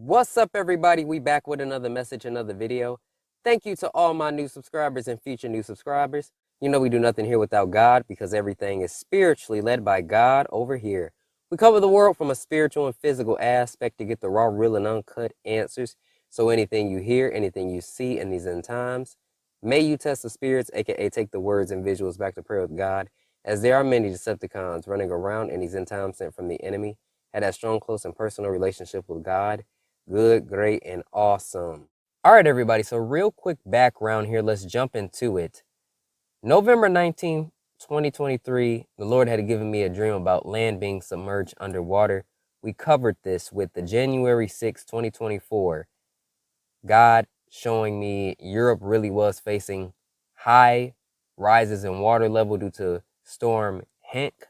What's up, everybody? We back with another message, another video. Thank you to all my new subscribers and future new subscribers. You know we do nothing here without God because everything is spiritually led by God over here. We cover the world from a spiritual and physical aspect to get the raw, real, and uncut answers. So anything you hear, anything you see in these end times, may you test the spirits, aka take the words and visuals back to prayer with God, as there are many Decepticons running around in these end times sent from the enemy. Had that strong, close, and personal relationship with God. Good, great, and awesome. All right, everybody. So real quick background here. Let's jump into it. November 19th, 2023, the Lord had given me a dream about land being submerged underwater. We covered this with the January 6th, 2024. God showing me Europe really was facing high rises in water level due to Storm Hank,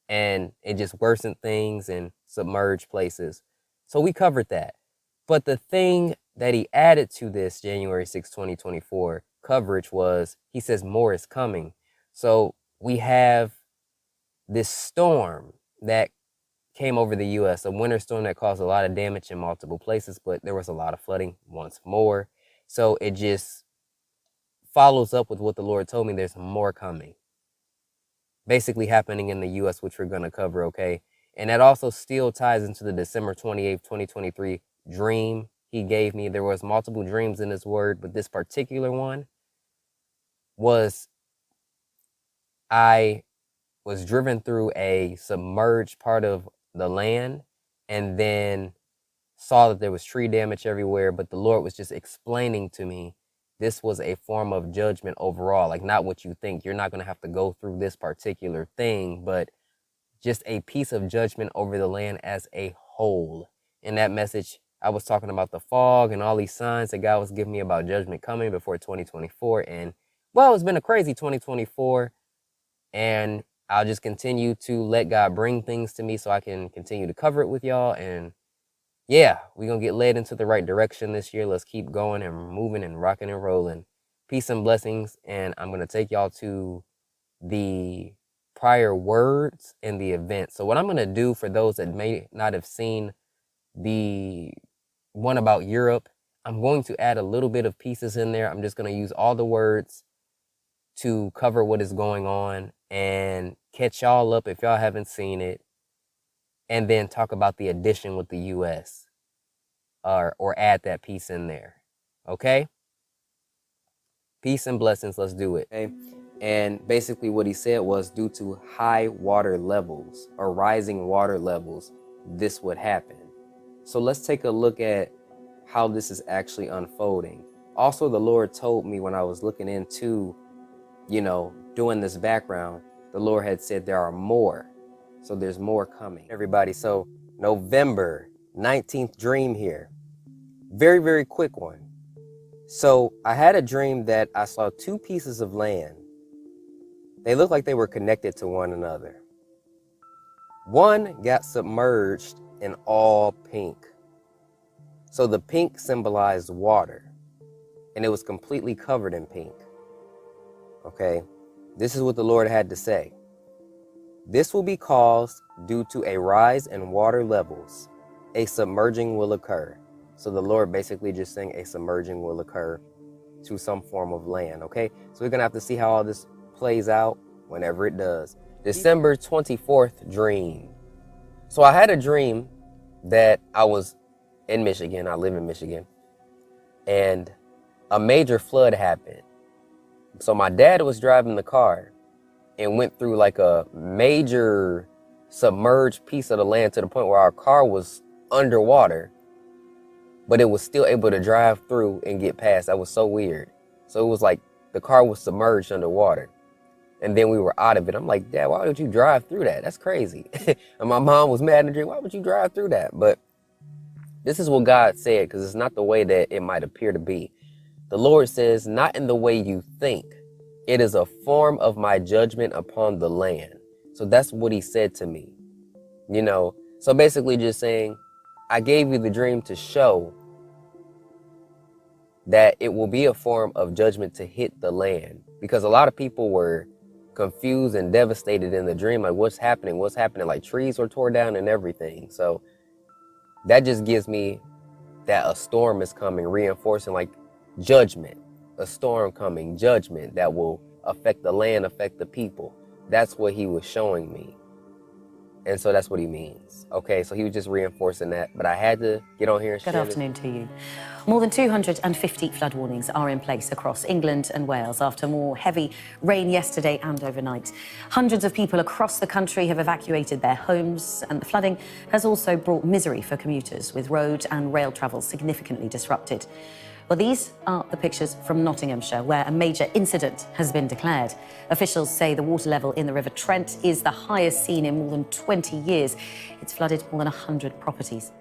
and it just worsened things and submerged places. So we covered that. But the thing that he added to this January 6, 2024 coverage was he says more is coming. So we have this storm that came over the U.S., a winter storm that caused a lot of damage in multiple places, but there was a lot of flooding once more. So it just follows up with what the Lord told me. There's more coming. Basically happening in the U.S., which we're going to cover, okay? And that also still ties into the December 28th, 2023 dream he gave me. There was multiple dreams in his word, but this particular one was I was driven through a submerged part of the land and then saw that there was tree damage everywhere, but the Lord was just explaining to me this was a form of judgment overall, like not what you think. You're not going to have to go through this particular thing, but just a piece of judgment over the land as a whole. In that message, I was talking about the fog and all these signs that God was giving me about judgment coming before 2024. And well, it's been a crazy 2024. And I'll just continue to let God bring things to me so I can continue to cover it with y'all. And yeah, we're going to get led into the right direction this year. Let's keep going and moving and rocking and rolling. Peace and blessings. And I'm going to take y'all to the prior words and the event. So what I'm going to do for those that may not have seen the one about Europe, I'm going to add a little bit of pieces in there. I'm just going to use all the words to cover what is going on and catch y'all up if y'all haven't seen it, and then talk about the addition with the US, or add that piece in there. Okay? Peace and blessings. Let's do it. Okay? And basically what he said was due to high water levels or rising water levels, this would happen. So let's take a look at how this is actually unfolding. Also, the Lord told me when I was looking into, doing this background, the Lord had said there are more. So there's more coming. Everybody, so November 19th dream here. Very, very quick one. So I had a dream that I saw two pieces of land. They looked like they were connected to one another. One got submerged in all pink. So the pink symbolized water, and it was completely covered in pink. Okay, this is what the Lord had to say. This will be caused due to a rise in water levels. A submerging will occur. So the Lord basically just saying a submerging will occur to some form of land, okay? So we're going to have to see how all this plays out whenever it does. December 24th dream. So I had a dream that I was in Michigan. I live in Michigan. And a major flood happened. So my dad was driving the car and went through like a major submerged piece of the land to the point where our car was underwater, but it was still able to drive through and get past. That was so weird. So it was like the car was submerged underwater, and then we were out of it. I'm like, Dad, why would you drive through that? That's crazy. And my mom was mad in the dream. Why would you drive through that? But this is what God said, because it's not the way that it might appear to be. The Lord says, not in the way you think. It is a form of my judgment upon the land. So that's what he said to me. So basically just saying, I gave you the dream to show that it will be a form of judgment to hit the land. Because a lot of people were confused and devastated in the dream. Like, what's happening? Like trees were torn down and everything. So that just gives me that a storm is coming, reinforcing like judgment, a storm coming, judgment that will affect the land, affect the people. That's what he was showing me. And so that's what he means. Okay, so he was just reinforcing that, but I had to get on here and share Good afternoon to you. More than 250 flood warnings are in place across England and Wales after more heavy rain yesterday and overnight. Hundreds of people across the country have evacuated their homes, and the flooding has also brought misery for commuters, with road and rail travel significantly disrupted. Well, these are the pictures from Nottinghamshire, where a major incident has been declared. Officials say the water level in the River Trent is the highest seen in more than 20 years. It's flooded more than 100 properties.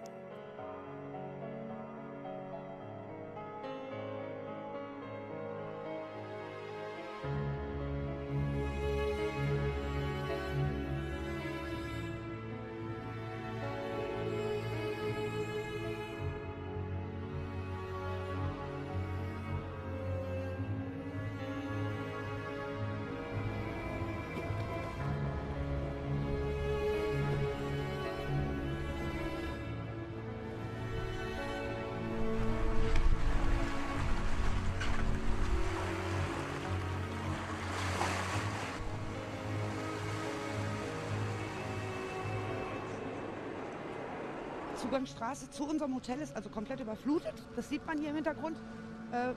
Zugangsstraße zu unserem Hotel ist also komplett überflutet. Das sieht man hier im Hintergrund.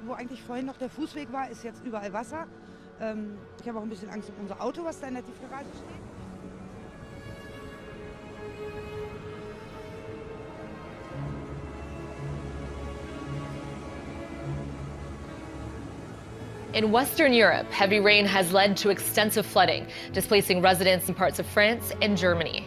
Wo eigentlich vorhin noch der Fußweg war, ist jetzt überall Wasser. Ich habe auch ein bisschen Angst um unser Auto, was da in der Tiefgarage steht. In Western Europe, heavy rain has led to extensive flooding, displacing residents in parts of France and Germany.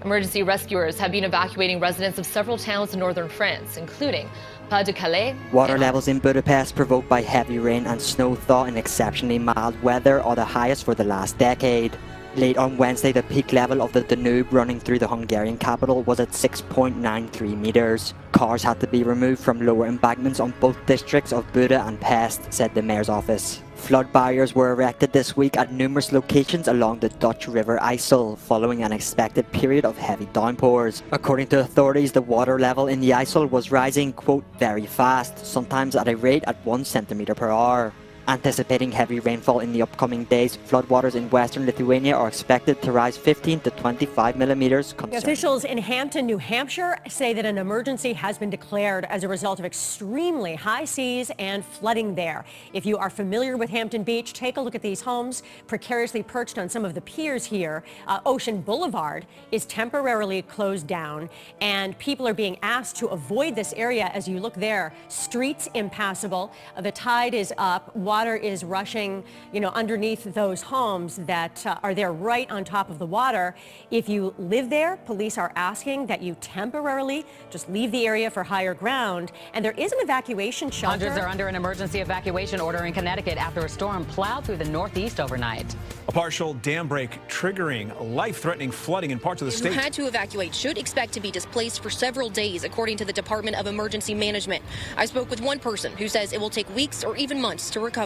Emergency rescuers have been evacuating residents of several towns in northern France, including Pas-de-Calais. Water levels in Budapest provoked by heavy rain and snow thaw in exceptionally mild weather are the highest for the last decade. Late on Wednesday, the peak level of the Danube running through the Hungarian capital was at 6.93 meters. Cars had to be removed from lower embankments on both districts of Buda and Pest, said the mayor's office. Flood barriers were erected this week at numerous locations along the Dutch River IJssel, following an expected period of heavy downpours. According to authorities, the water level in the IJssel was rising, quote, very fast, sometimes at a rate at 1 centimeter per hour. Anticipating heavy rainfall in the upcoming days, floodwaters in western Lithuania are expected to rise 15 to 25 millimeters. Officials in Hampton, New Hampshire say that an emergency has been declared as a result of extremely high seas and flooding there. If you are familiar with Hampton Beach, take a look at these homes precariously perched on some of the piers here. Ocean Boulevard is temporarily closed down, and people are being asked to avoid this area. As you look there, streets impassable. The tide is up. Water is rushing, underneath those homes that are there right on top of the water. If you live there, police are asking that you temporarily just leave the area for higher ground. And there is an evacuation shelter. Hundreds are under an emergency evacuation order in Connecticut after a storm plowed through the northeast overnight. A partial dam break triggering life-threatening flooding in parts of the state. Who had to evacuate should expect to be displaced for several days, according to the Department of Emergency Management. I spoke with one person who says it will take weeks or even months to recover.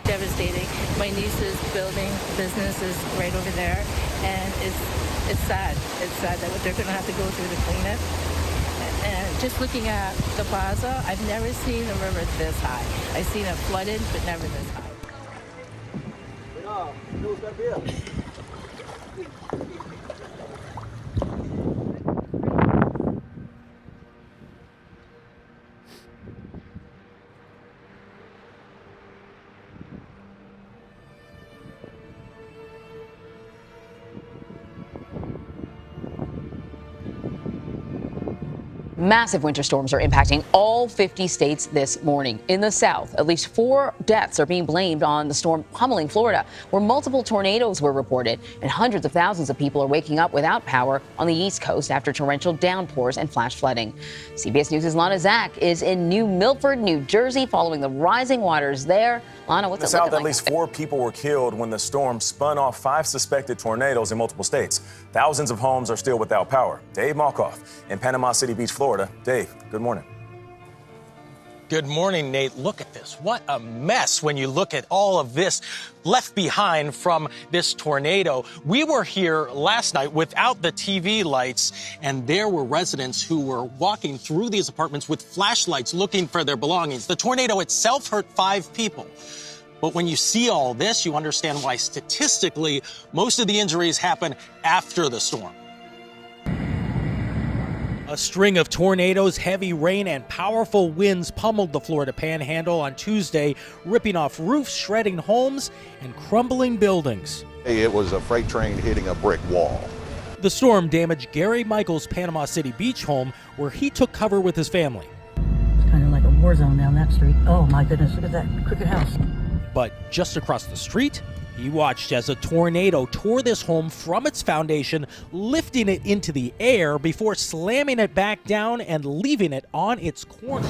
Devastating. My niece's building business is right over there, and it's sad. It's sad that they're going to have to go through to clean it. And just looking at the plaza, I've never seen a river this high. I've seen it flooded, but never this high. Massive winter storms are impacting all 50 states this morning. In the south, at least 4 deaths are being blamed on the storm pummeling Florida, where multiple tornadoes were reported, and hundreds of thousands of people are waking up without power on the East Coast after torrential downpours and flash flooding. CBS News' Lana Zach is in New Milford, New Jersey, following the rising waters there. Lana, what's it looking like? In the south, at least 4 people were killed when the storm spun off 5 suspected tornadoes in multiple states. Thousands of homes are still without power. Dave Malkoff in Panama City Beach, Florida. Dave, good morning. Good morning, Nate. Look at this. What a mess when you look at all of this left behind from this tornado. We were here last night without the TV lights, and there were residents who were walking through these apartments with flashlights looking for their belongings. The tornado itself hurt 5 people. But when you see all this, you understand why statistically most of the injuries happen after the storm. A string of tornadoes, heavy rain, and powerful winds pummeled the Florida Panhandle on Tuesday, ripping off roofs, shredding homes, and crumbling buildings. It was a freight train hitting a brick wall. The storm damaged Gary Michael's Panama City Beach home, where he took cover with his family. It's kind of like a war zone down that street. Oh my goodness, look at that crooked house. But just across the street, he watched as a tornado tore this home from its foundation, lifting it into the air before slamming it back down and leaving it on its corner.